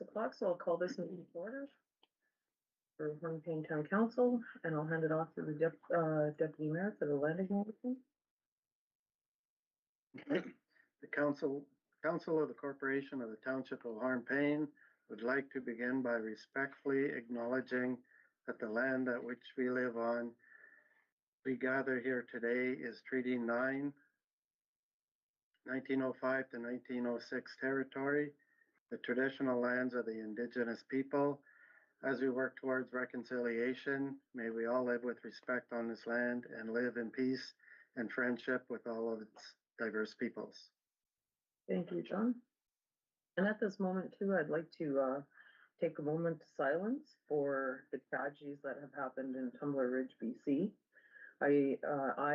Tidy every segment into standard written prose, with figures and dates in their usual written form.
6:00, so I'll call this meeting to order for Hornepayne Town Council, and I'll hand it off to the Deputy Mayor for the land acknowledgement. The Council of the Corporation of the Township of Hornepayne would like to begin by respectfully acknowledging that the land at which we live on, we gather here today is Treaty 9, 1905 to 1906 territory, the traditional lands of the Indigenous people. As we work towards reconciliation, may we all live with respect on this land and live in peace and friendship with all of its diverse peoples. Thank you, John. And at this moment too, I'd like to take a moment of silence for the tragedies that have happened in Tumbler Ridge, BC. I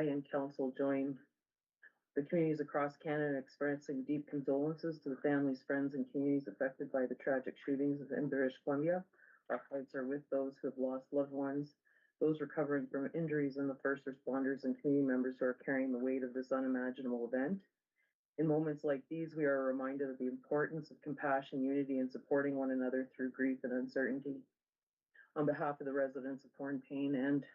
and council join the communities across Canada expressing deep condolences to the families, friends, and communities affected by the tragic shootings in British Columbia. Our hearts are with those who have lost loved ones, those recovering from injuries, and the first responders and community members who are carrying the weight of this unimaginable event. In moments like these, we are reminded of the importance of compassion, unity, and supporting one another through grief and uncertainty. On behalf of the residents of Hornepayne and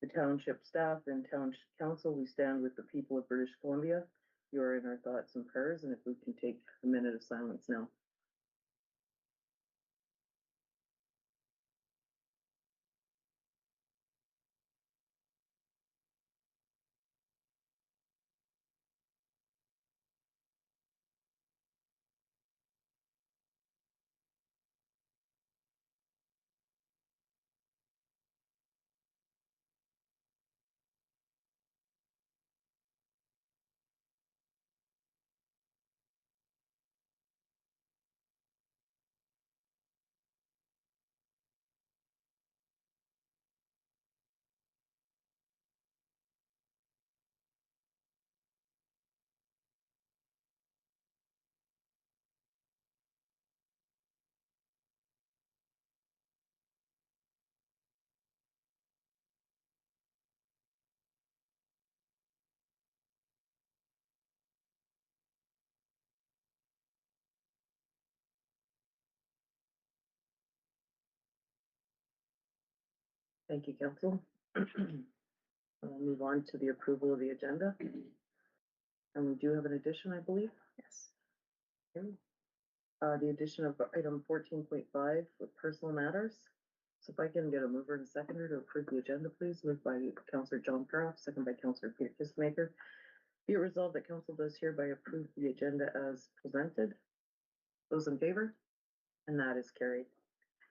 the township staff and township council, we stand with the people of British Columbia. You are in our thoughts and prayers, and if we can take a minute of silence now. Thank you, council. I'll move on to the approval of the agenda. And we do have an addition, I believe. Yes. Okay. The addition of item 14.5 with personal matters. So if I can get a mover and a seconder to approve the agenda, please. Moved by Councillor John Perroff, second by Councillor Peter Kissmaker. Be it resolved that council does hereby approve the agenda as presented. Those in favor? And that is carried.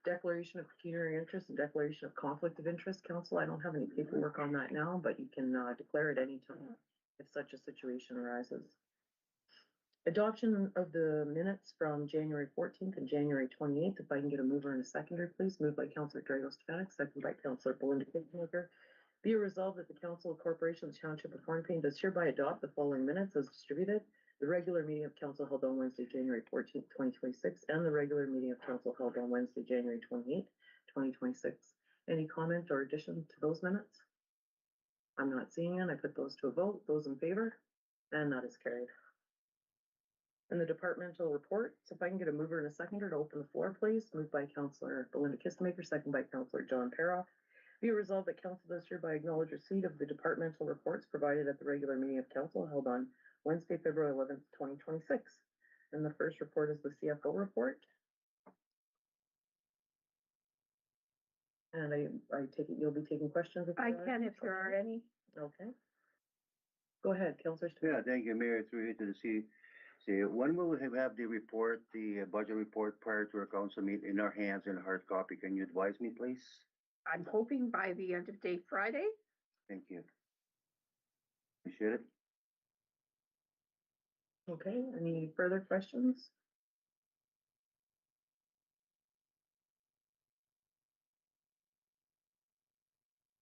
Declaration of pecuniary interest and declaration of conflict of interest. Council, I don't have any paperwork on that now, but you can declare at any time if such a situation arises. Adoption of the minutes from January 14th and January 28th. If I can get a mover and a seconder, please. Moved by Councillor Drago Stefanik, second by Councillor Belinda Kissmaker. Be it resolved that the Council of Corporation of the Township of Hornepayne does hereby adopt the following minutes as distributed. The regular meeting of council held on Wednesday, January 14th, 2026, and the regular meeting of council held on Wednesday, January 28th, 2026. Any comment or addition to those minutes? I'm not seeing it. I put those to a vote. Those in favor? And that is carried. And the departmental reports, if I can get a mover and a seconder to open the floor, please. Moved by Councillor Belinda Kissmaker, second by Councillor John Perroff. Be it resolved that council does hereby acknowledge receipt of the departmental reports provided at the regular meeting of council held on Wednesday, February 11th, 2026. And the first report is the CFO report. And I take it you'll be taking questions. I can if there are any. Okay. Go ahead, Councillor. Yeah, thank you, Mayor. Through you to the see when will we have the report, the budget report prior to our council meet in our hands in a hard copy? Can you advise me, please? I'm hoping by the end of day Friday. Thank you. Appreciate it. Okay, any further questions?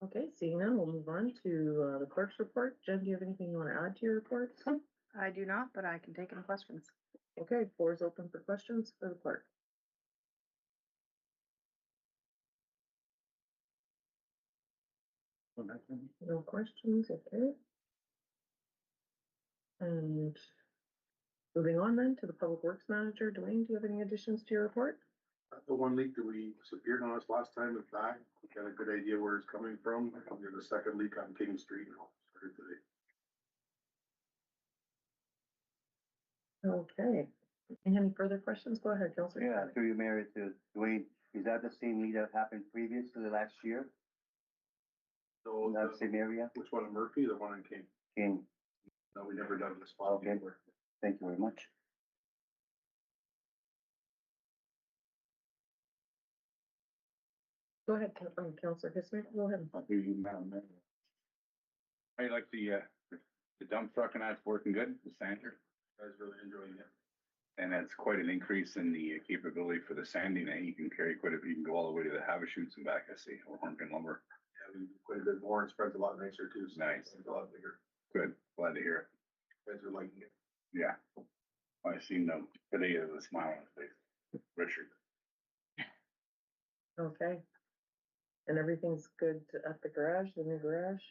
Okay, seeing none, we'll move on to the clerk's report. Jen, do you have anything you want to add to your report? I do not, but I can take any questions. Okay, floor is open for questions for the clerk. No questions, okay. And Moving on then to the Public Works Manager. Dwayne, do you have any additions to your report? The one leak that we appeared on us last time is back. We got a good idea where it's coming from. There's a second leak on King Street now, started today. Okay. Any further questions? Go ahead, Councillor. Yeah, Sharp. through your mayor to Dwayne, is that the same lead that happened previous to the last year? So, In that same area? which one in Murphy, the one in King? King, No, we never done this spot Okay. before. thank you very much. Go ahead, Councillor History. Go ahead. I like the dump truck and that's working good, the sander. Guys really enjoying it. And that's quite an increase in the capability for the sanding, and you can carry quite a bit, you can go all the way to the Havashoots and back, I see, or Hornepayne lumber. Yeah, we do quite a bit more and spreads a lot nicer too. So Nice. it's a lot bigger. Good, glad to hear Guys are liking it. it. Yeah. I seen them today, with a smile on his face. Richard. Okay. And everything's good at the garage, the new garage?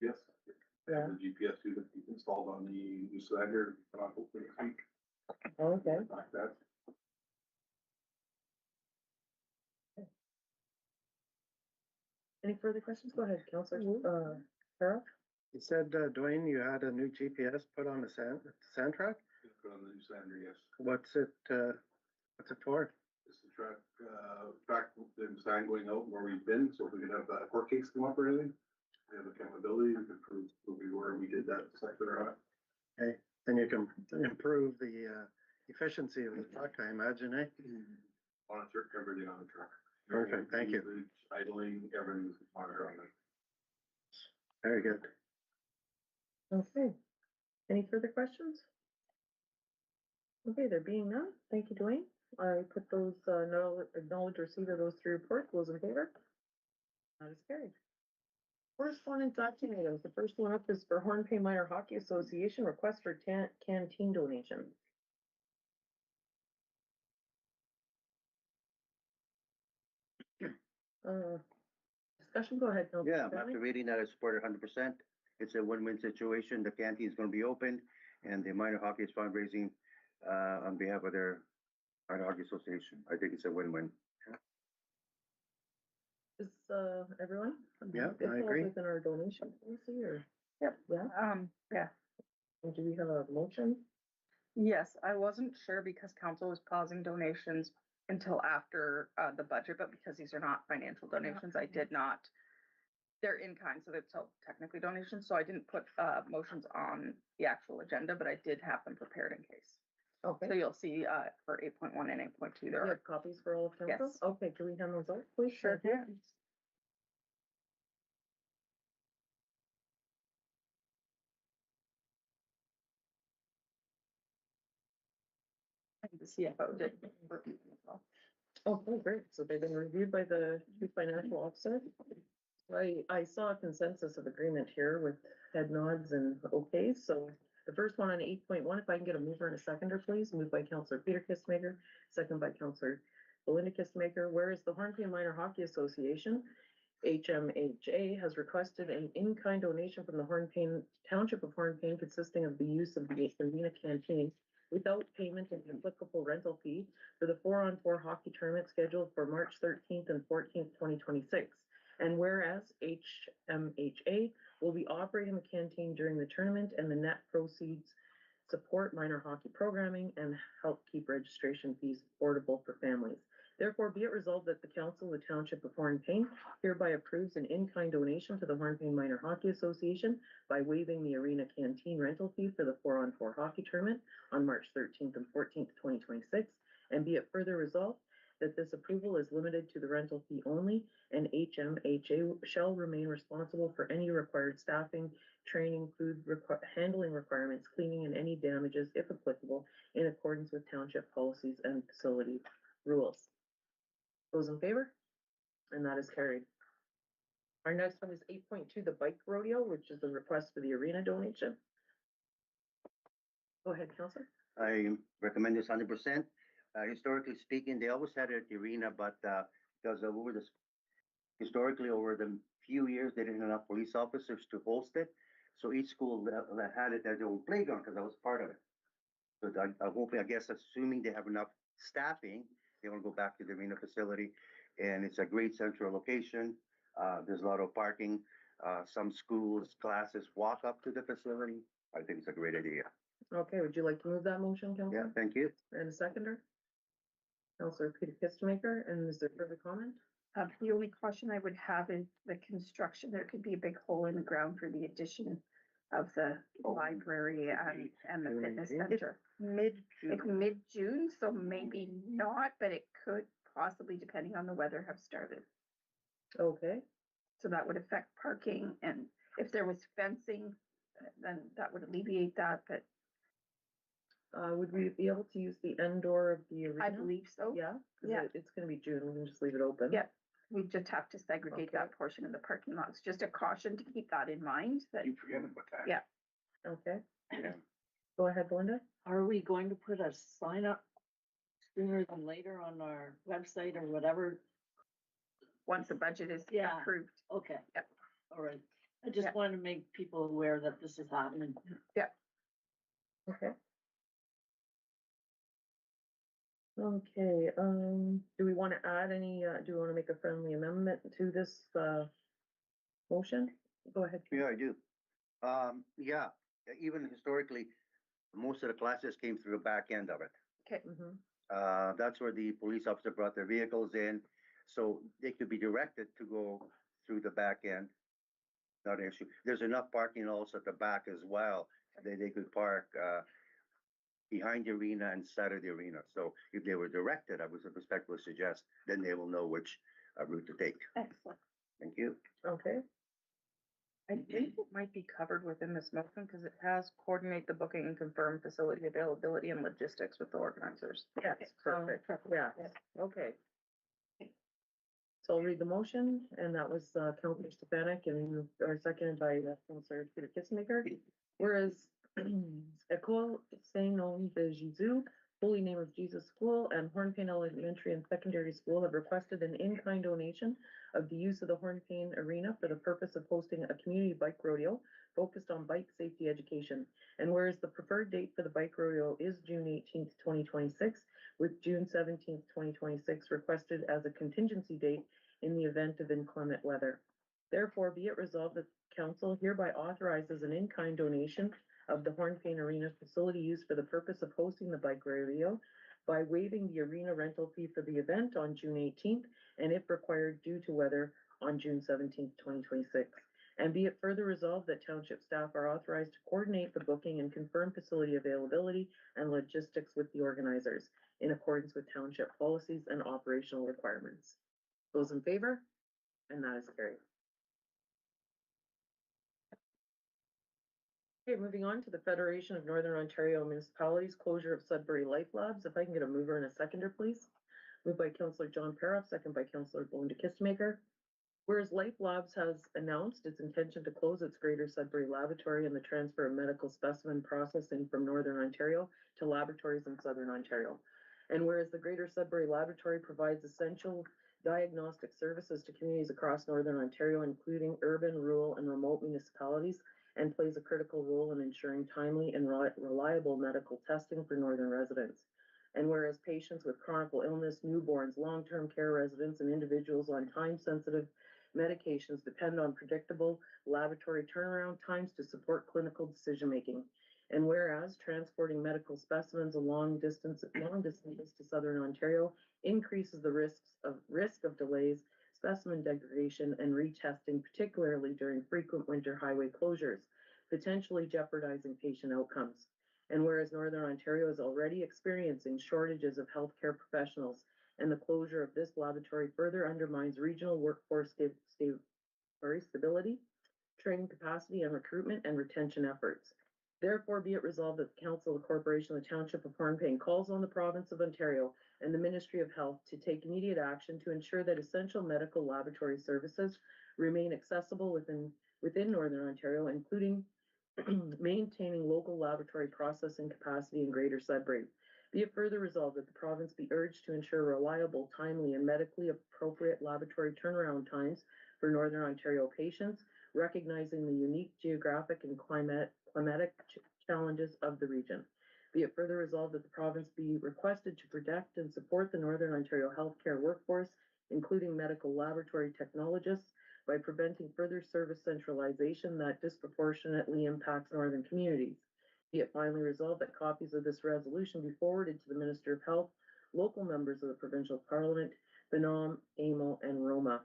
Yes. Yeah. And the GPS too that we installed on the new cylinder, hopefully next week. Okay. Like that. Any further questions? Go ahead, Councillor, Cheryl. You said, Dwayne, you had a new GPS put on the sand truck? Put on the new cylinder, yes. What's it for? It's the track the sand going out where we've been, so if we could have court case come up or anything. We have accountability, we can prove who we were, we did that sector. Okay, then you can improve the efficiency of the truck, I imagine, eh? Monitor everything on the truck. Perfect, thank you. Usage, idling, everything's monitored on it. Very good. Okay. Any further questions? Okay, there being none, thank you, Dwayne. I put those, acknowledge receipt of those three reports. Those in favor? That is carried. Correspondence action items. The first one up is for Hornepayne Minor Hockey Association, request for canteen donation. Discussion, go ahead. Councillor Yeah, Stanley. after reading that, I support it 100%. It's a win-win situation. The canteen is going to be open, and the minor hockey is fundraising on behalf of their minor hockey association. I think it's a win-win. Is, everyone? Yeah, It I falls agree. within our donation policy or? Yep. Yeah, Yeah, and do we have a motion? yes, I wasn't sure because council was pausing donations until after, the budget, but because these are not financial donations, I did not. They're in kind, so they're still technically donations, so I didn't put, motions on the actual agenda, but I did have them prepared in case. Okay. So you'll see, for 8.1 and 8.2, Do there you are. have copies for all of council? Yes. Okay, can we hand those out, please? Sure Thank you. can. The CFO did. Okay, great. So they've been reviewed by the chief financial officer. I saw a consensus of agreement here with head nods and okays. So the first one on 8.1, if I can get a mover and a seconder, please. Moved by Councillor Peter Kissmaker, second by Councillor Belinda Kissmaker. Whereas the Hornepayne Minor Hockey Association, HMHA, has requested an in-kind donation from the Township of Hornepayne consisting of the use of the arena canteen without payment of an applicable rental fee for the 4-on-4 hockey tournament scheduled for March 13th and 14th, 2026. And whereas HMHA will be operating the canteen during the tournament and the net proceeds support minor hockey programming and help keep registration fees affordable for families. Therefore, be it resolved that the Council of the Township of Hornepayne hereby approves an in-kind donation to the Hornepayne Minor Hockey Association by waiving the arena canteen rental fee for the 4-on-4 hockey tournament on March 13th and 14th, 2026. And be it further resolved that this approval is limited to the rental fee only, and HMHA shall remain responsible for any required staffing, training, food handling requirements, cleaning, and any damages, if applicable, in accordance with township policies and facility rules. Those in favor? And that is carried. Our next one is 8.2, the bike rodeo, which is the request for the arena donation. Go ahead, Councillor. I recommend this 100%. Historically speaking, they always had it at the arena, but because historically over the few years, they didn't have enough police officers to host it. So each school that had it as their own playground, because I was part of it. So I'm hoping, I guess, assuming they have enough staffing, they will go back to the arena facility. And it's a great central location. There's a lot of parking. Some schools, classes walk up to the facility. I think it's a great idea. Okay, would you like to move that motion, Yeah, Councilor? thank you. And a seconder? Councilor Peter Kistemaker, and is there further comment? The only caution I would have is the construction. There could be a big hole in the ground for the addition of the library and the fitness center. Mid-June. It's mid-June, so maybe not, but it could possibly, depending on the weather, have started. Okay, So that would affect parking, and if there was fencing, then that would alleviate that, but would we be able to use the end door of the arena? I believe so. Yeah, Yeah. cause it's gonna be June, we can just leave it open. Yeah. We just have to segregate Okay. that portion of the parking lot. It's just a caution to keep that in mind, that You forget about that. Yeah. Okay, Yeah. go ahead, Belinda. Are we going to put a sign up sooner than later on our website or whatever? once the budget is Yeah. approved. Okay. Yep. All right. I just Yeah. want to make people aware that this is happening. Okay. Okay, do we wanna add any, do we wanna make a friendly amendment to this, motion? Go ahead. Yeah, I do. Yeah, even historically, most of the classes came through the back end of it. Mhm. That's where the police officer brought their vehicles in, so they could be directed to go through the back end. Not an issue. There's enough parking also at the back as well. They could park, behind the arena and side of the arena. So if they were directed, I would respectfully suggest, then they will know which route to take. Excellent. Thank you. Okay, I think it might be covered within this motion because it has coordinate the booking and confirm facility availability and logistics with the organizers. yes, perfect, yeah, okay. So I'll read the motion, and that was, Councilor Stefanik and, or seconded by Councilor Peter Kissmaker. Whereas, Ecole Saint-Nom de Jésus, Holy Name of Jesus School, and Hornepayne Elementary and Secondary School have requested an in-kind donation of the use of the Hornepayne Arena for the purpose of hosting a community bike rodeo focused on bike safety education. And whereas the preferred date for the bike rodeo is June 18th, 2026, with June 17th, 2026 requested as a contingency date in the event of inclement weather. Therefore, be it resolved that council hereby authorizes an in-kind donation of the Hornepayne Arena facility used for the purpose of hosting the bike rodeo by waiving the arena rental fee for the event on June 18th, and if required due to weather, on June 17th, 2026. And be it further resolved that township staff are authorized to coordinate the booking and confirm facility availability and logistics with the organizers in accordance with township policies and operational requirements. Those in favor? And that is carried. Okay, moving on to the Federation of Northern Ontario Municipalities closure of Sudbury LifeLabs. If I can get a mover and a seconder, please. Moved by Councillor John Paroff, second by Councillor Belinda Kistemaker. Whereas LifeLabs has announced its intention to close its Greater Sudbury Laboratory and the transfer of medical specimen processing from Northern Ontario to laboratories in Southern Ontario. And whereas the Greater Sudbury Laboratory provides essential diagnostic services to communities across Northern Ontario, including urban, rural, and remote municipalities, and plays a critical role in ensuring timely and reliable medical testing for Northern residents. And whereas patients with chronic illness, newborns, long-term care residents, and individuals on time-sensitive medications depend on predictable laboratory turnaround times to support clinical decision-making. And whereas transporting medical specimens a long distances to Southern Ontario increases the risk of delays, specimen degradation, and retesting, particularly during frequent winter highway closures, potentially jeopardizing patient outcomes. And whereas Northern Ontario is already experiencing shortages of healthcare professionals, and the closure of this laboratory further undermines regional workforce stability, training capacity, and recruitment and retention efforts. Therefore, be it resolved that the Council of the Corporation of the Township of Hornepayne calls on the Province of Ontario and the Ministry of Health to take immediate action to ensure that essential medical laboratory services remain accessible within Northern Ontario, including maintaining local laboratory processing capacity in Greater Sudbury. Be it further resolved that the province be urged to ensure reliable, timely, and medically appropriate laboratory turnaround times for Northern Ontario patients, recognizing the unique geographic and climatic challenges of the region. Be it further resolved that the province be requested to protect and support the Northern Ontario healthcare workforce, including medical laboratory technologists, by preventing further service centralization that disproportionately impacts northern communities. Be it finally resolved that copies of this resolution be forwarded to the Minister of Health, local members of the provincial parliament, FONOM, AMO, and Roma.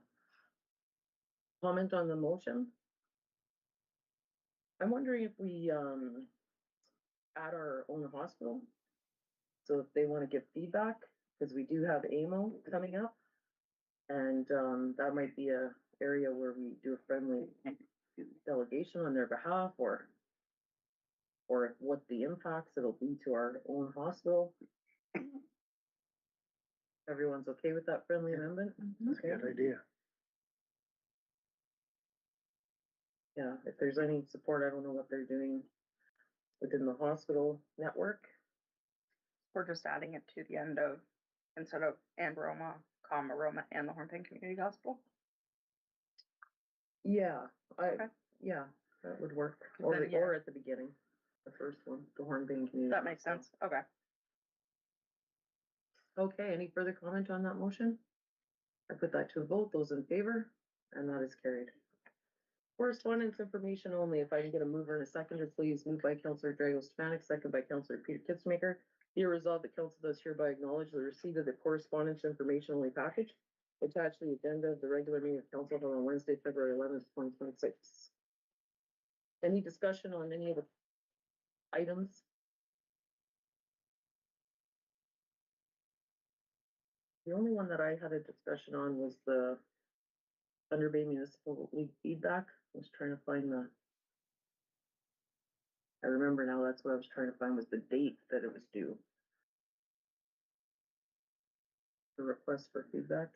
Comment on the motion? I'm wondering if we, add our own hospital. So if they want to give feedback, because we do have AMO coming up. And, that might be a area where we do a friendly delegation on their behalf, or what the impacts it'll be to our own hospital. Everyone's okay with that friendly amendment? Okay. Good idea. Yeah, if there's any support, I don't know what they're doing within the hospital network. We're just adding it to the end of, instead of and Roma, comma Roma and the Hornepayne Community Hospital. Yeah, Okay. yeah, that would work. Then, yeah. Or at the beginning, the first one, the Hornepayne Community. That makes Hospital. sense. Okay. Okay, any further comment on that motion? I put that to a vote. Those in favor, and that is carried. Correspondence information only. If I can get a mover and a seconder, please. Moved by Councillor Drago Stefanic, second by Councillor Peter Kitzmaker. Be it resolved that council does hereby acknowledge the receipt of the correspondence information only package attached to the agenda of the regular meeting of council held on Wednesday, February 11th, 2026. Any discussion on any of the items? The only one that I had a discussion on was the Thunder Bay Municipal League feedback. I was trying to find I remember now, that's what I was trying to find, was the date that it was due. The request for feedback.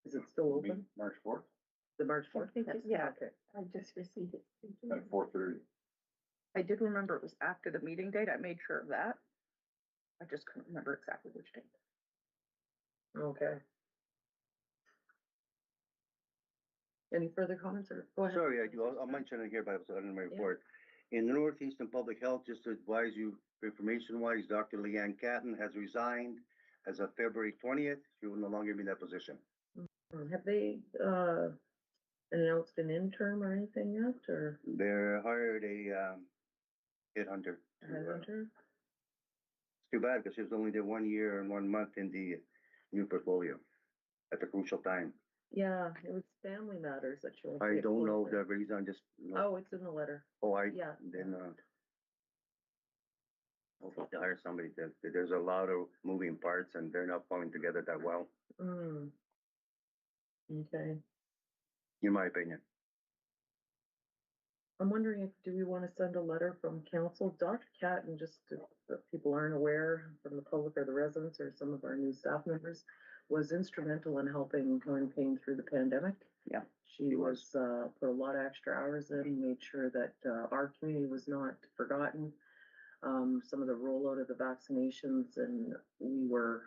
Is it still open? March 4th The March 4th? Yeah. Okay. I just received it. at 4:30. I did remember it was after the meeting date. I made sure of that. I just couldn't remember exactly which date. Okay. Any further comments, or go ahead? Sorry, I do, I'll mention it here, but it's in my report. In the Northeastern Public Health, just to advise you, information-wise, Dr. Leanne Catton has resigned as of February 20th. She will no longer be in that position. Have they, announced an interim or anything yet, or They hired a, headhunter. a headhunter? It's too bad, because she was only there 1 year and 1 month in the new portfolio at a crucial time. Yeah, it was family matters that you. I don't know the reason, just, Oh, it's in the letter. Yeah. Then, hopefully they hire somebody that, there's a lot of moving parts and they're not falling together that well, Okay. in my opinion. I'm wondering if, do we want to send a letter from council? Dr. Catton, just if people aren't aware from the public or the residents or some of our new staff members, was instrumental in helping Hornepayne through the pandemic. Yeah. She was, put a lot of extra hours in, made sure that, our community was not forgotten. Some of the rollout of the vaccinations, and we were,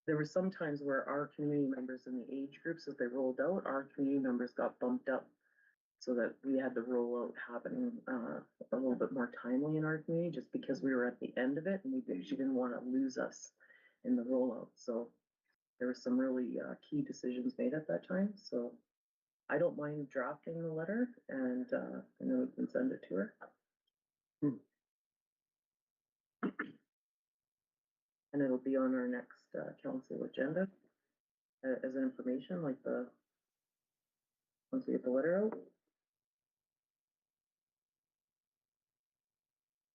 there were some times where our community members in the age groups, as they rolled out, our community members got bumped up so that we had the rollout happening a little bit more timely in our community, just because we were at the end of it and she didn't want to lose us in the rollout. So there were some really key decisions made at that time. So I don't mind drafting the letter, and I know we can send it to her. And it'll be on our next council agenda as information, like once we get the letter out.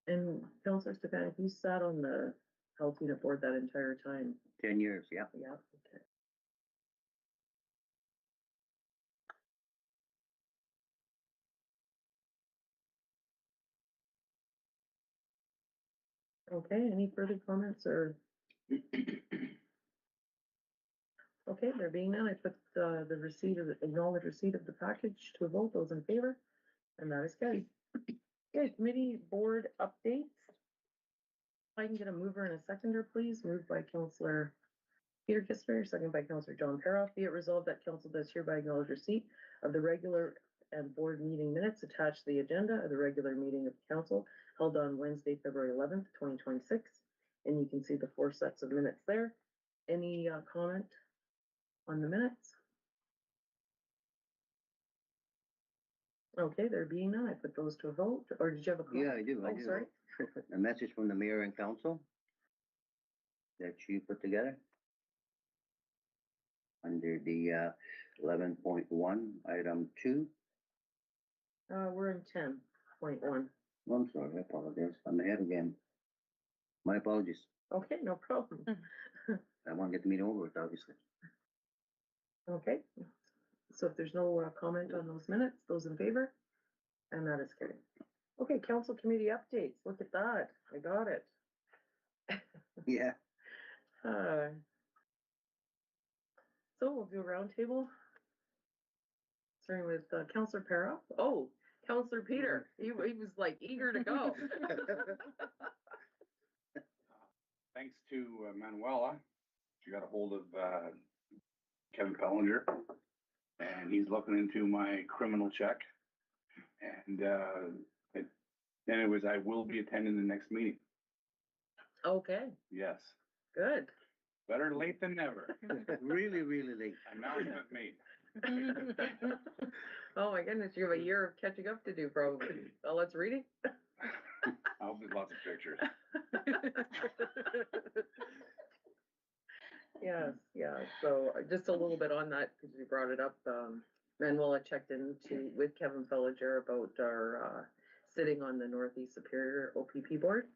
And Councillor Stefanic, you sat on the health unit board that entire time. 10 years, yeah. Yeah, okay. Okay, any further comments or? Okay, there being none, I put the acknowledged receipt of the package to a vote. Those in favor, and that is carried. Okay, committee board updates. If I can get a mover and a seconder, please. Moved by Councillor Peter Kitzmaker, second by Councillor John Paroff. Be it resolved that council does hereby acknowledge receipt of the regular and board meeting minutes attached to the agenda of the regular meeting of council held on Wednesday, February 11th, 2026. And you can see the 4 sets of minutes there. Any comment on the minutes? Okay, there being none, I put those to a vote, or did you have a comment? Yeah, I do. Oh, sorry. A message from the mayor and council that you put together under the 11.1, item 2. We're in 10.1. Oh, I'm sorry, I apologize. I'm ahead again. My apologies. Okay, no problem. I want to get the meeting over with, obviously. Okay, so if there's no comment on those minutes, those in favor? And that is carried. Okay, council committee updates, look at that, I got it. Yeah. So we'll do a round table. Starting with Councillor Para. Oh, Councillor Peter, he was like eager to go. Thanks to Manuela, she got a hold of Kevin Pellinger, and he's looking into my criminal check. And then it was, I will be attending the next meeting. Okay, Yes, good. better late than never. Really, really late. Announcement made. Oh my goodness, you have a year of catching up to do probably. Oh, let's read it. I'll do lots of pictures. Yes, yeah, so just a little bit on that, because you brought it up, Manuela checked into with Kevin Fellinger about our sitting on the Northeast Superior OPP board.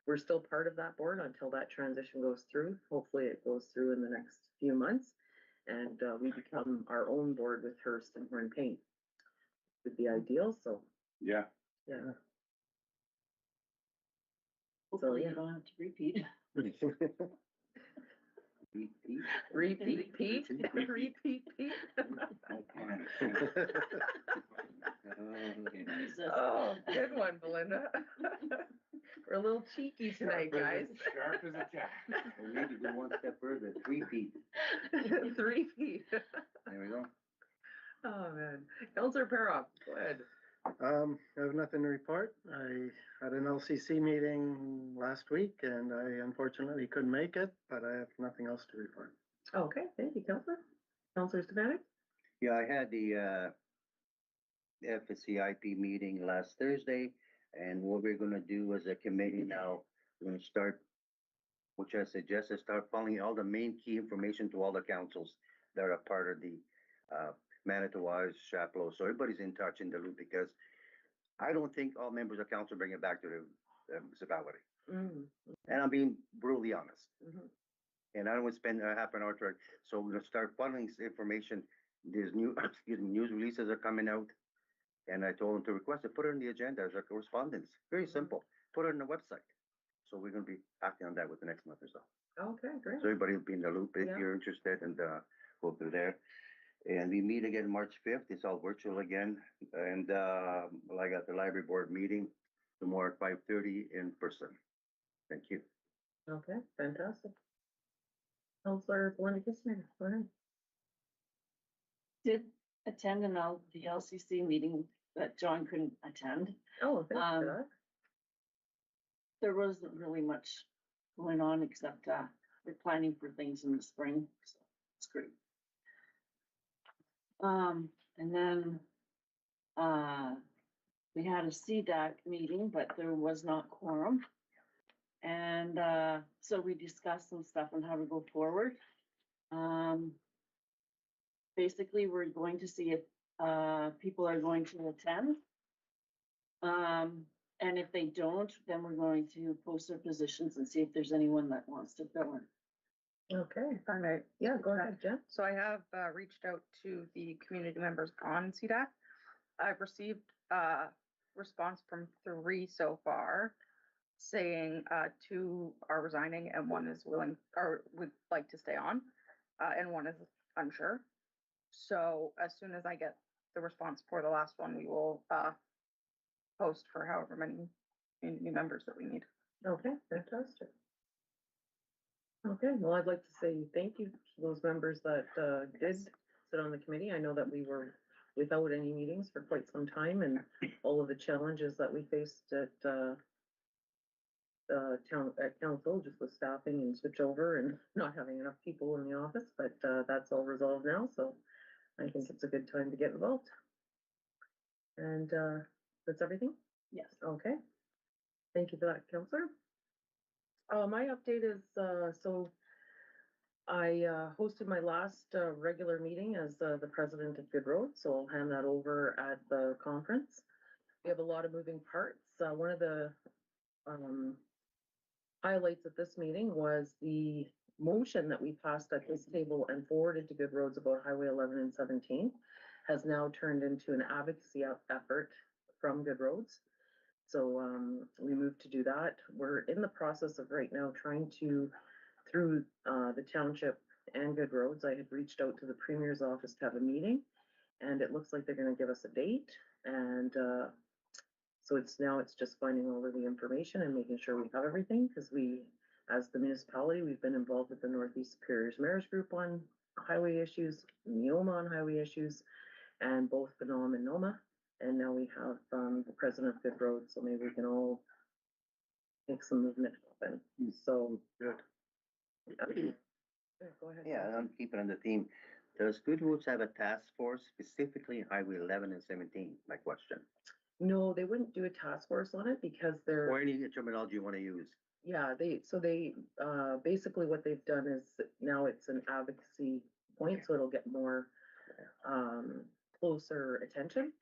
We're still part of that board until that transition goes through. Hopefully it goes through in the next few months. And we become our own board with Hearst and Hornepayne. Would be ideal, so Yeah. yeah. Hopefully yeah. you don't have to repeat. Repeat, Pete. Repeat, Pete. Oh, good one, Belinda. We're a little cheeky tonight, guys. Sharp as a tack. We need to go one step further, 3 feet. 3 feet. There we go. Oh, man. Councillor Perroff, go ahead. I have nothing to report. I had an LCC meeting last week and I unfortunately couldn't make it, but I have nothing else to report. Okay, thank you, Councillor. Councillor Stefanik? Yeah, I had the FCIP meeting last Thursday, and what we're gonna do as a committee now, we're gonna start, which I suggest is start following all the main key information to all the councils that are part of the Manitowais, Chapleau, so everybody's in touch in the loop, because I don't think all members of council bring it back to the municipality. And I'm being brutally honest. And I don't want to spend half an hour to it. So we're gonna start funneling this information. There's new, news releases are coming out. And I told them to request it, put it on the agenda as a correspondence. Very simple. Put it on the website. So we're gonna be acting on that with the next month or so. Okay, great. So everybody will be in the loop if Yeah. you're interested, and go through there. And we meet again March 5th. It's all virtual again. And I got the library board meeting tomorrow at 5:30 in person. Thank you. Okay, fantastic. Councillor Belinda Kissner, go ahead. Did attend the LCC meeting that John couldn't attend. Oh, thank you for that. There wasn't really much going on except we're planning for things in the spring, so it's great. And then we had a CDAC meeting, but there was not quorum. And so we discussed some stuff on how to go forward. Basically, we're going to see if people are going to attend. And if they don't, then we're going to post their positions and see if there's anyone that wants to fill in. Okay, If I may. yeah, go ahead, Jen. So I have reached out to the community members on CDAC. I've received response from 3 so far, saying 2 are resigning and 1 is willing or would like to stay on, and 1 is unsure. So as soon as I get the response for the last one, we will post for however many community members that we need. Okay, fantastic. Okay, well, I'd like to say thank you to those members that did sit on the committee. I know that we were without any meetings for quite some time, and all of the challenges that we faced at, at council, just with staffing and switch over and not having enough people in the office, but, that's all resolved now, so I think it's a good time to get involved. And, that's everything? Yes. Okay. Thank you for that, Counselor. My update is, so I hosted my last regular meeting as the president of Good Roads, so I'll hand that over at the conference. We have a lot of moving parts. One of the highlights of this meeting was the motion that we passed at this table and forwarded to Good Roads about Highway 11 and 17 has now turned into an advocacy effort from Good Roads. So we moved to do that. We're in the process of right now trying to, through the township and Good Roads, I had reached out to the Premier's office to have a meeting, and it looks like they're gonna give us a date. And so it's just finding all of the information and making sure we have everything, because we, as the municipality, we've been involved with the Northeast Superiors Mayor's Group on highway issues, NEOMA on highway issues, and both FONOM and NOMA. And now we have the president of Good Roads, so maybe we can all make some movement happen. So Good. go ahead. Yeah, and I'm keeping on the theme. Does Good Roads have a task force specifically in Highway 11 and 17? My question. No, they wouldn't do a task force on it because they're. Or any terminology you want to use. Yeah, they basically what they've done is now it's an advocacy point, so it'll get more closer attention.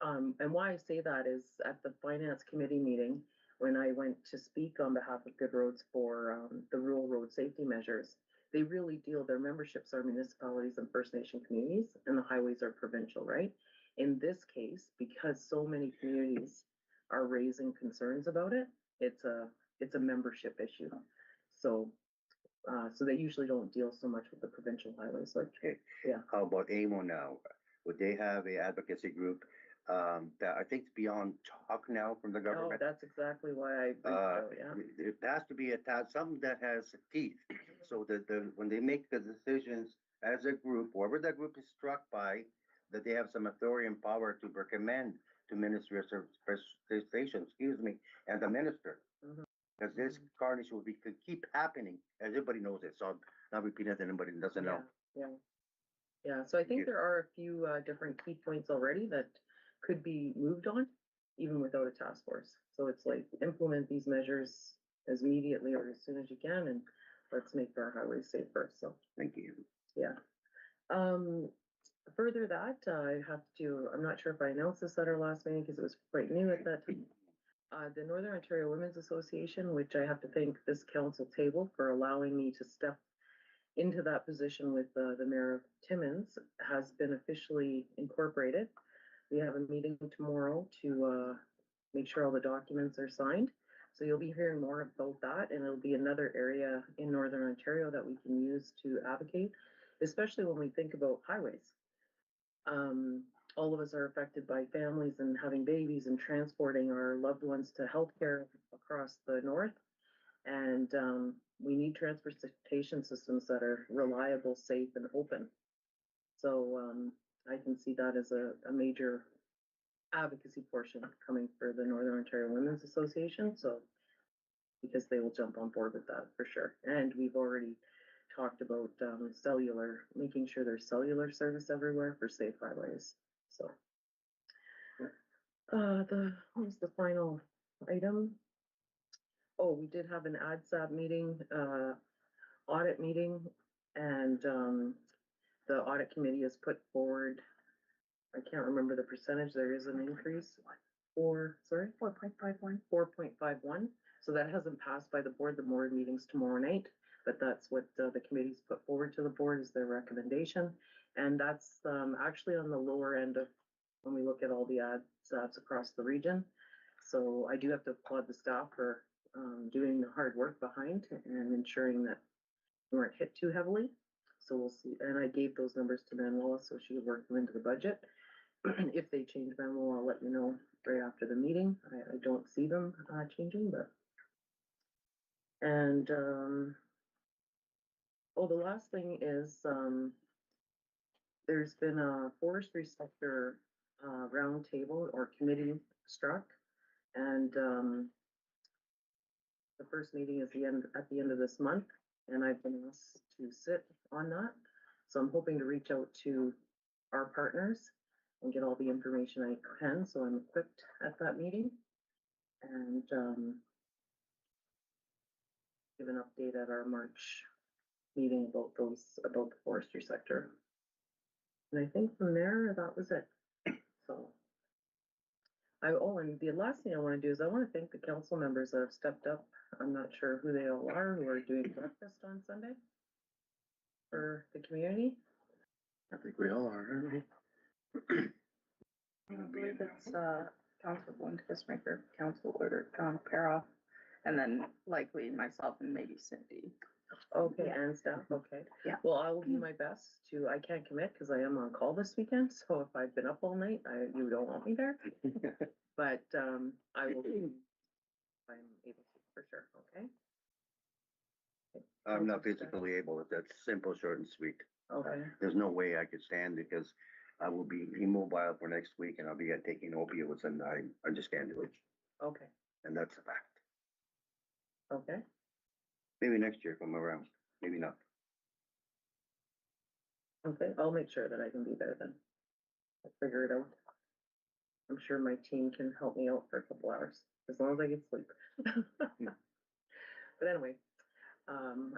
And why I say that is at the finance committee meeting, when I went to speak on behalf of Good Roads for the rural road safety measures, they really deal, their memberships are municipalities and First Nation communities, and the highways are provincial, right? In this case, because so many communities are raising concerns about it, it's a membership issue. So so they usually don't deal so much with the provincial highways. So Okay. Yeah. How about AMO now? Would they have a advocacy group that I think is beyond talk now from the no, government? that's exactly why I reached out, yeah. It has to be a task, something that has teeth, so that when they make the decisions as a group, whoever that group is struck by, that they have some authority and power to recommend to Ministry of Station, excuse me, and the minister. Because this carnage will could keep happening, as everybody knows it, so I'm not repeating it to anybody that doesn't know. Yeah, so I think there are a few different key points already that could be moved on, even without a task force. So it's like implement these measures as immediately or as soon as you can, and let's make our highways safer. So Thank you. yeah. Further that, I'm not sure if I announced this at our last meeting because it was quite new at that time. The Northern Ontario Women's Association, which I have to thank this council table for allowing me to step into that position with the Mayor of Timmins, has been officially incorporated. We have a meeting tomorrow to make sure all the documents are signed. So you'll be hearing more about that, and it'll be another area in Northern Ontario that we can use to advocate, especially when we think about highways. All of us are affected by families and having babies and transporting our loved ones to healthcare across the north. And we need transportation systems that are reliable, safe, and open. So I can see that as a major advocacy portion coming for the Northern Ontario Women's Association. So because they will jump on board with that for sure. And we've already talked about cellular, making sure there's cellular service everywhere for safe highways. So what was the final item? Oh, we did have an ADSAB meeting, audit meeting, and the audit committee has put forward, I can't remember the percentage, there is an increase, 4.51. 4.51. So that hasn't passed by the board. The board meeting's tomorrow night, but that's what the committee's put forward to the board as their recommendation. And that's actually on the lower end of when we look at all the ADSABs across the region. So I do have to applaud the staff for doing the hard work behind and ensuring that we weren't hit too heavily. So we'll see. And I gave those numbers to Manuela so she would work them into the budget. If they change, Manuela, I'll let you know right after the meeting. I don't see them changing, but. And oh, the last thing is there's been a forestry sector, round table or committee struck. And, the first meeting is at the end of this month, and I've been asked to sit on that. So I'm hoping to reach out to our partners and get all the information I can, so I'm equipped at that meeting. And, give an update at our March meeting about about the forestry sector. And I think from there, that was it. So. And the last thing I wanna do is I wanna thank the council members that have stepped up. I'm not sure who they all are, who are doing breakfast on Sunday for the community. I think we all are, aren't we? I believe it's, Council Glenn Kissmaker, Council Order John Paroff, and then likely myself and maybe Cindy. Okay, and staff, okay. Yeah. Well, I will do my best I can't commit because I am on call this weekend, so if I've been up all night, you don't want me there. But, I will, if I'm able to, for sure, okay? I'm not physically able. That's simple, short and sweet. Okay, There's no way I could stand because I will be immobile for next week and I'll be taking opioids and I just can't do it. okay, And that's a fact. okay. Maybe next year if I'm around, maybe not. Okay, I'll make sure that I can be there then. I'll figure it out. I'm sure my team can help me out for a couple hours, as long as I get sleep. But anyway,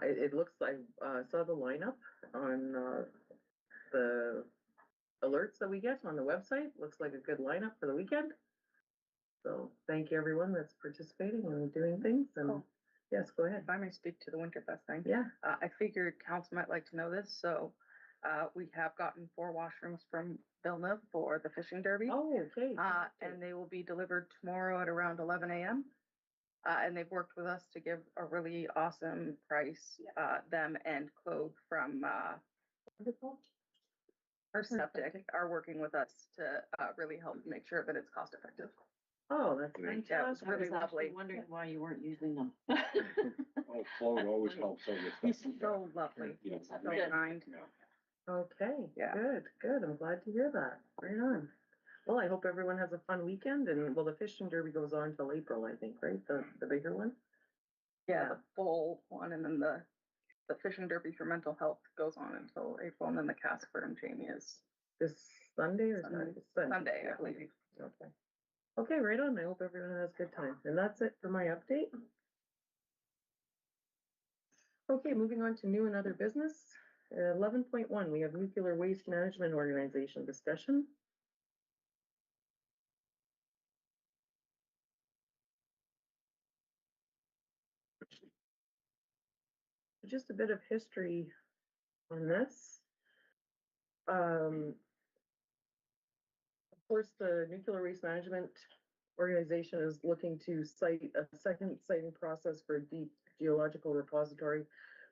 it looks like, saw the lineup on, the alerts that we get on the website. Looks like a good lineup for the weekend. So thank you everyone that's participating and doing things and, Oh. yes, go ahead. If I may speak to the Winterfest thing. Yeah, I figured council might like to know this, so, we have gotten 4 washrooms from Villeneuve for the fishing derby. oh, okay. And they will be delivered tomorrow at around 11 a.m. And they've worked with us to give a really awesome price, them and Clove from, our septic are working with us to, really help make sure that it's cost effective. Oh, that's Great. Yeah, it was fantastic. I was really lovely. actually wondering why you weren't using them. Oh, Flo always helps out with He's stuff. so lovely, Yeah. so Good. kind. Yeah. Okay, Yeah. good. I'm glad to hear that. Right on. Well, I hope everyone has a fun weekend and, well, the fishing derby goes on till April, I think, right? The bigger one? Yeah, the full one, and then the fishing derby for mental health goes on until April, and then the Casper and Jamie is This Sunday or Sunday. Saturday? Sunday, yeah. I believe. Okay. Okay, right on. I hope everyone has a good time. And that's it for my update. Okay, moving on to new and other business. 11.1, we have nuclear waste management organization discussion. Just a bit of history on this. Of course, the nuclear waste management organization is looking to cite a second siting process for a deep geological repository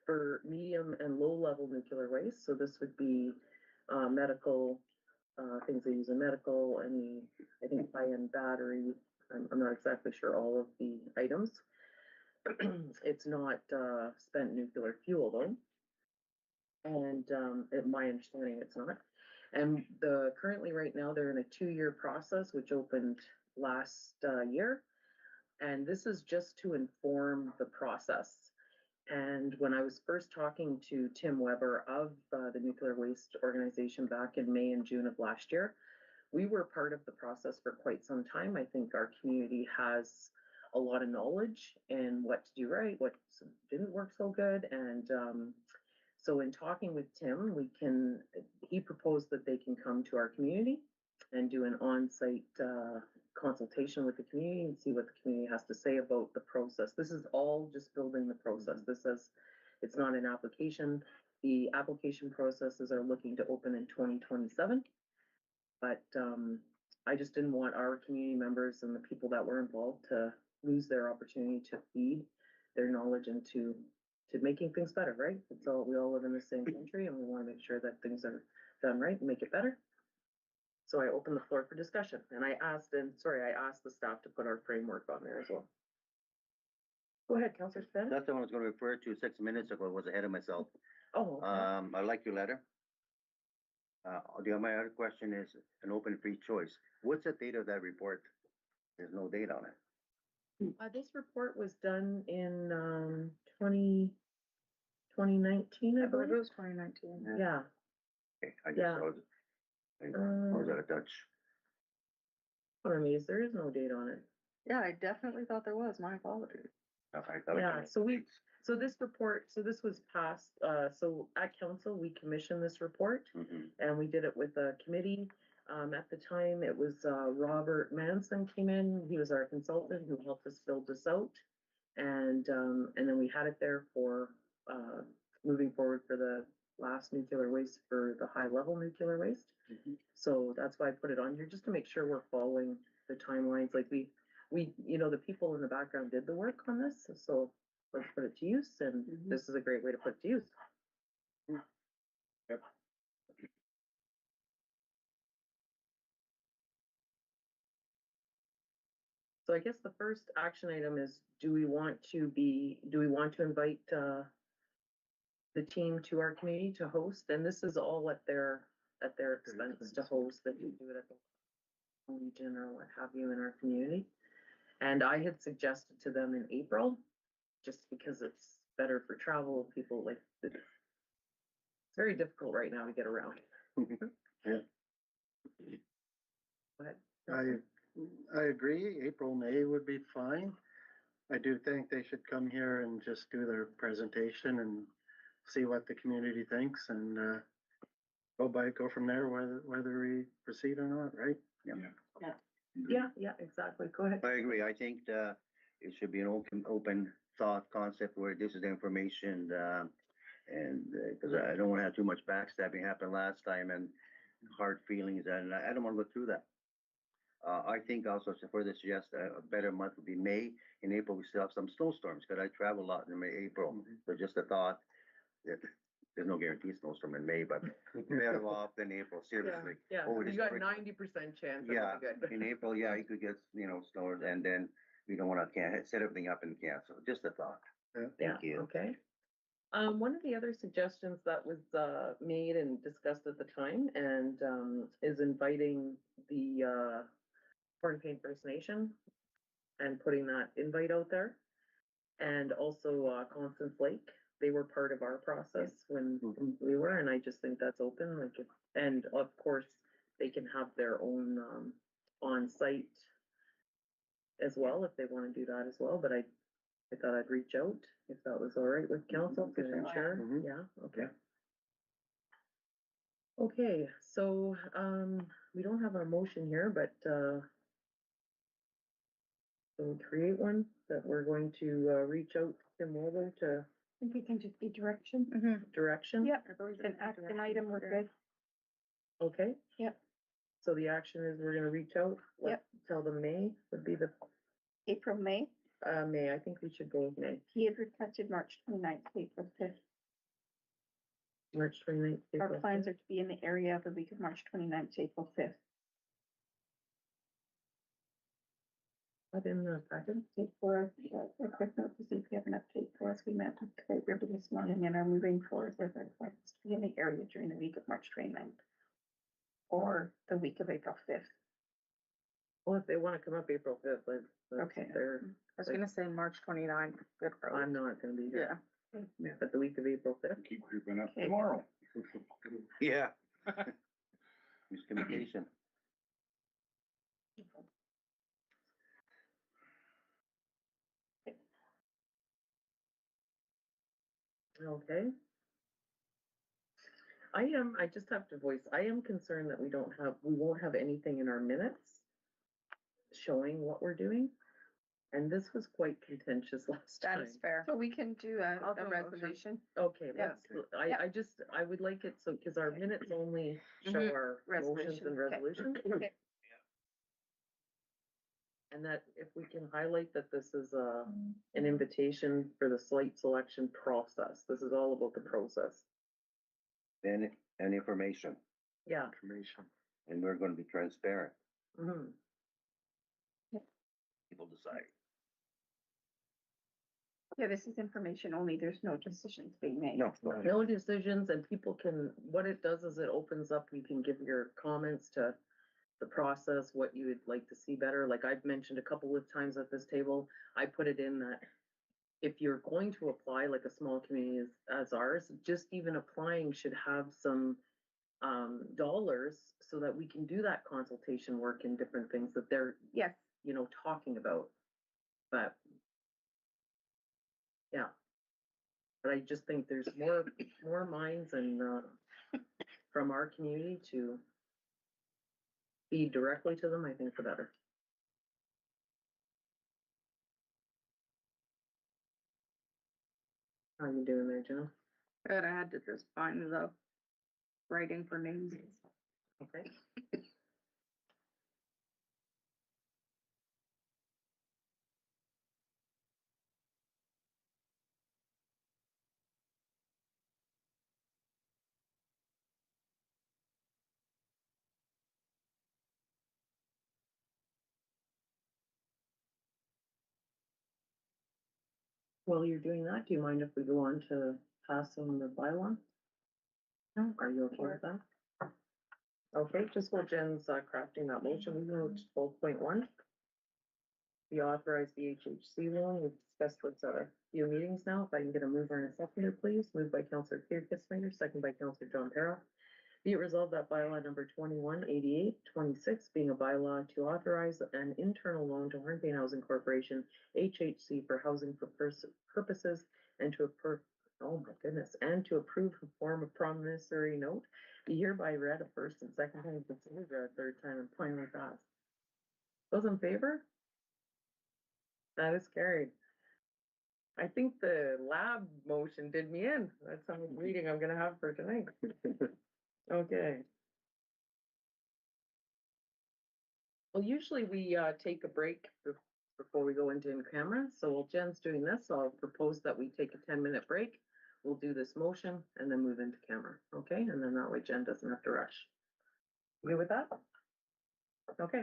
for medium and low level nuclear waste. So this would be medical, things they use in medical, I think high-end battery. I'm not exactly sure all of the items. It's not spent nuclear fuel though. And my understanding it's not. And currently right now they're in a 2-year process, which opened last year. And this is just to inform the process. And when I was first talking to Tim Weber of the Nuclear Waste Organization back in May and June of last year, we were part of the process for quite some time. I think our community has a lot of knowledge in what to do right, what didn't work so good. And so in talking with Tim, he proposed that they can come to our community and do an on-site consultation with the community and see what the community has to say about the process. This is all just building the process. It's not an application. The application processes are looking to open in 2027. But I just didn't want our community members and the people that were involved to lose their opportunity to feed their knowledge into making things better, right? We all live in the same country and we want to make sure that things are done right and make it better. So I opened the floor for discussion and I asked the staff to put our framework on there as well. Go ahead, Councillor Spence. That's the one I was gonna refer to 6 minutes ago, I was ahead of myself. Oh, okay. I like your letter. My other question is an open free choice. What's the date of that report? There's no date on it. This report was done in, 2019, I I believe it believe. was 2019. Yeah, Okay, I Yeah. just, I was out of touch. for me, there is no date on it. Yeah, I definitely thought there was. My apologies. I thought it Yeah, was- so this report, so this was passed, so at council, we commissioned this report. Mhm. And we did it with a committee. At the time, it was, Robert Manson came in, he was our consultant who helped us build this out. And then we had it there for, moving forward for the last nuclear waste, for the high level nuclear waste. Mhm. So that's why I put it on here, just to make sure we're following the timelines, like we, the people in the background did the work on this, so let's put it to use, and this is a great way to put it to use. Yep. So I guess the first action item is, do we want to invite, the team to our community to host? And this is all at their expense to host, that we do it at the Legion or what have you in our community. And I had suggested to them in April, just because it's better for travel, people like, it's very difficult right now to get around. Yeah. Go ahead. I agree, April, May would be fine. I do think they should come here and just do their presentation and see what the community thinks and, go from there, whether we proceed or not, right? Yeah, exactly, go ahead. I agree. I think, it should be an open thought concept where this is the information, and, cause I don't wanna have too much backstabbing happen last time and hard feelings, and I don't wanna go through that. I think also to further suggest a better month would be May. In April, we still have some snowstorms, cause I travel a lot in May, April. So just a thought that there's no guarantee snowstorm in May, but better off than April, seriously. Yeah, Oh, it is you got quick. 90% chance. Yeah, That's good. in April, yeah, you could get, snow, and then we don't wanna set everything up and cancel. Just a thought. Yeah. Thank you. Okay. One of the other suggestions that was, made and discussed at the time, and, is inviting the, Hornepayne First Nation and putting that invite out there. And also, Constance Lake, they were part of our process when we were, and I just think that's open, like, and of course, they can have their own, on-site as well, if they wanna do that as well, but I thought I'd reach out, if that was all right with council, to ensure, Mhm. yeah, okay. Okay, so, we don't have a motion here, but, we'll create one that we're going to, reach out to Mobile to I think we can just be direction. direction. Yep, an action item, we're good. Okay. Yep. So the action is we're gonna reach out. Yep. Tell them May would be the, April, May, May, I think we should go with May, he had requested March 29th, April 5th. March 29th. Our April plans 5th. are to be in the area of the week of March 29th to April 5th. What in the packet? Take for a quick note to see if we have an update for us. We met with Clerk River this morning and are moving forward with our plans to be in the area during the week of March 29th. Or the week of April 5th. Well, if they wanna come up April 5th, like, Okay. they're, I was gonna say March 29th, good road. I'm not gonna be here. Yeah. But the week of April 5th. Keep creeping up Okay. tomorrow. Yeah. Miscommunication. Okay. I just have to voice, I am concerned that we won't have anything in our minutes showing what we're doing. And this was quite contentious last That time. is fair. So we can do I'll do a a motion. resolution. Okay, Yeah. I would like it, so, cause our minutes only show Mhm. our motions and Resolution, resolutions. Okay. And that if we can highlight that this is an invitation for the site selection process, this is all about the process. And information, Yeah. Information. and we're gonna be transparent. Mhm. People decide. Yeah, this is information only. There's no decisions being made. No, No decisions, and people can, what it does is it opens up, you can give your comments to the process, what you would like to see better. Like I've mentioned a couple of times at this table, I put it in that if you're going to apply like a small community as ours, just even applying should have some dollars so that we can do that consultation work and different things that they're, Yes, talking about. But yeah. But I just think there's more minds and from our community to feed directly to them, I think the better. How you doing there, Jenna? Good, I had to just find the writing for names. Okay. While you're doing that, do you mind if we go on to passing the bylaw? No, are you okay with that? Okay, just while Jen's crafting that motion, we go to 12.1. We authorize the HHC loan. We've discussed what's a few meetings now. If I can get a mover and a seconder, please. Moved by Councillor Kirsninger, second by Councillor John Carroll. Be it resolved that bylaw number 218826 being a bylaw to authorize an internal loan to Hornepayne Housing Corporation, HHC, for housing purposes and to and to approve a form of promissory note, be hereby read a first and second time, considered read a third time, and finally passed. Those in favor? That is carried. I think the lab motion did me in. That's how much reading I'm gonna have for tonight. Okay. Well, usually we take a break before we go into in camera. So while Jen's doing this, I'll propose that we take a 10-minute break. We'll do this motion and then move into camera. Okay, and then that way Jen doesn't have to rush. You good with that? Okay.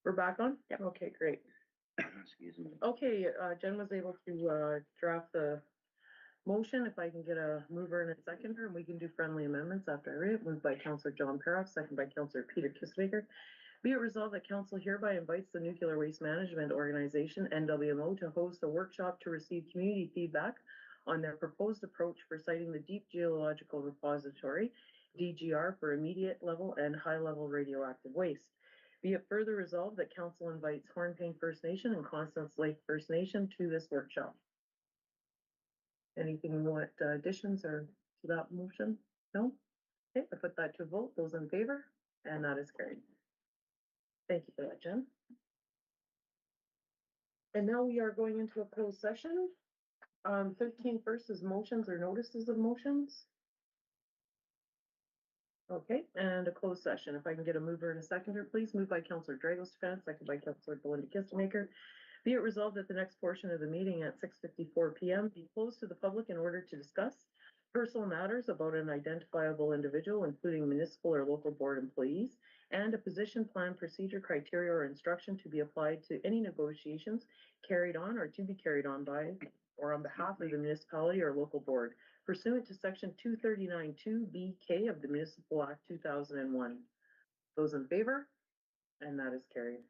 We're back on? Yep. Okay, great. Excuse me. Okay, Jen was able to, draft the motion. If I can get a mover and a seconder, and we can do friendly amendments after I read it. Moved by Counselor John Paroff, second by Counselor Peter Kissmaker. Be it resolved that council hereby invites the Nuclear Waste Management Organization, NWMO, to host a workshop to receive community feedback on their proposed approach for citing the Deep Geological Repository, DGR, for immediate level and high level radioactive waste. Be it further resolved that council invites Hornepayne First Nation and Constance Lake First Nation to this workshop. Anything you want additions or to that motion? No? Okay, I put that to a vote. Those in favor? And that is carried. Thank you for that, Jen. And now we are going into a closed session. 13 first is motions or notices of motions. Okay, and a closed session. If I can get a mover and a seconder, please. Moved by Councillor Dragos-Fan, second by Councillor Belinda Kistemaker. Be it resolved that the next portion of the meeting at 6:54 PM be closed to the public in order to discuss personal matters about an identifiable individual, including municipal or local board employees, and a position plan, procedure, criteria, or instruction to be applied to any negotiations carried on or to be carried on by or on behalf of the municipality or local board pursuant to section 239(2)(b)(k) of the Municipal Act 2001. Those in favor? And that is carried.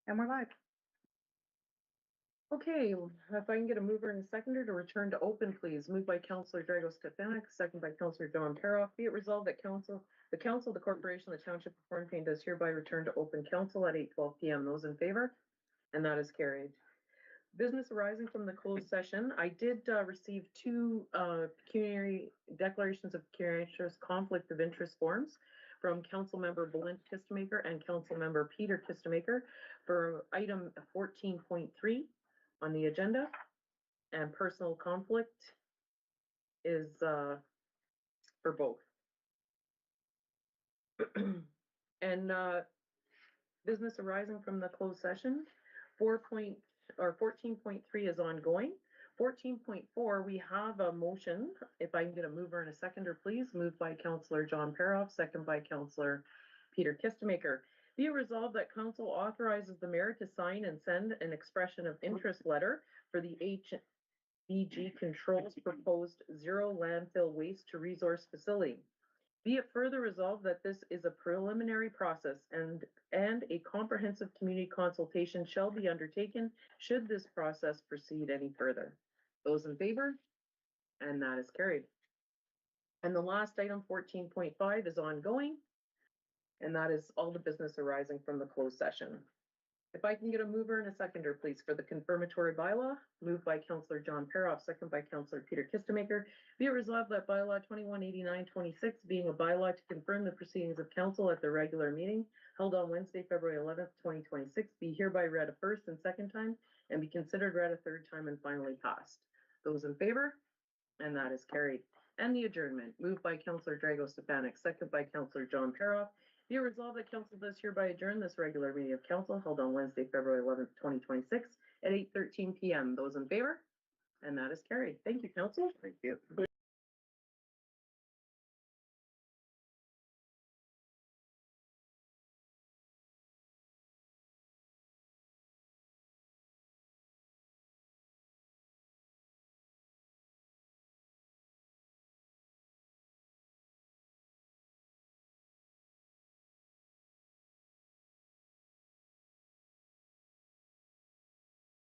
And we're live. Okay, if I can get a mover and a seconder to return to open, please. Moved by Councillor Drago Stefanik, second by Councillor John Paroff. Be it resolved that the corporation, the Township of Hornepayne does hereby return to open council at 8:12 p.m. Those in favor? And that is carried. Business arising from the closed session. I did receive two pecuniary declarations of pecuniary interest, conflict of interest forms from Councilmember Belinda Kistemaker and Councilmember Peter Kistemaker for item 14.3 on the agenda. And personal conflict is for both. And business arising from the closed session, 14.3 is ongoing. 14.4, we have a motion. If I can get a mover and a seconder, please. Moved by Councillor John Paroff, second by Councillor Peter Kistemaker. Be it resolved that council authorizes the mayor to sign and send an expression of interest letter for the HBG Controls proposed zero landfill waste to resource facility. Be it further resolved that this is a preliminary process and a comprehensive community consultation shall be undertaken should this process proceed any further. Those in favor? And that is carried. And the last item, 14.5, is ongoing. And that is all the business arising from the closed session. If I can get a mover and a seconder, please, for the confirmatory bylaw, moved by Councillor John Paroff, second by Councillor Peter Kistemaker. Be it resolved that bylaw 2189-26, being a bylaw to confirm the proceedings of council at the regular meeting held on Wednesday, February 11th, 2026, be hereby read a first and second time and be considered read a third time and finally passed. Those in favor? And that is carried. And the adjournment, moved by Councillor Drago Stefanik, second by Councillor John Paroff. Be it resolved that council does hereby adjourn this regular meeting of council held on Wednesday, February 11th, 2026 at 8:13 p.m. Those in favor? And that is carried. Thank you, council. Thank you.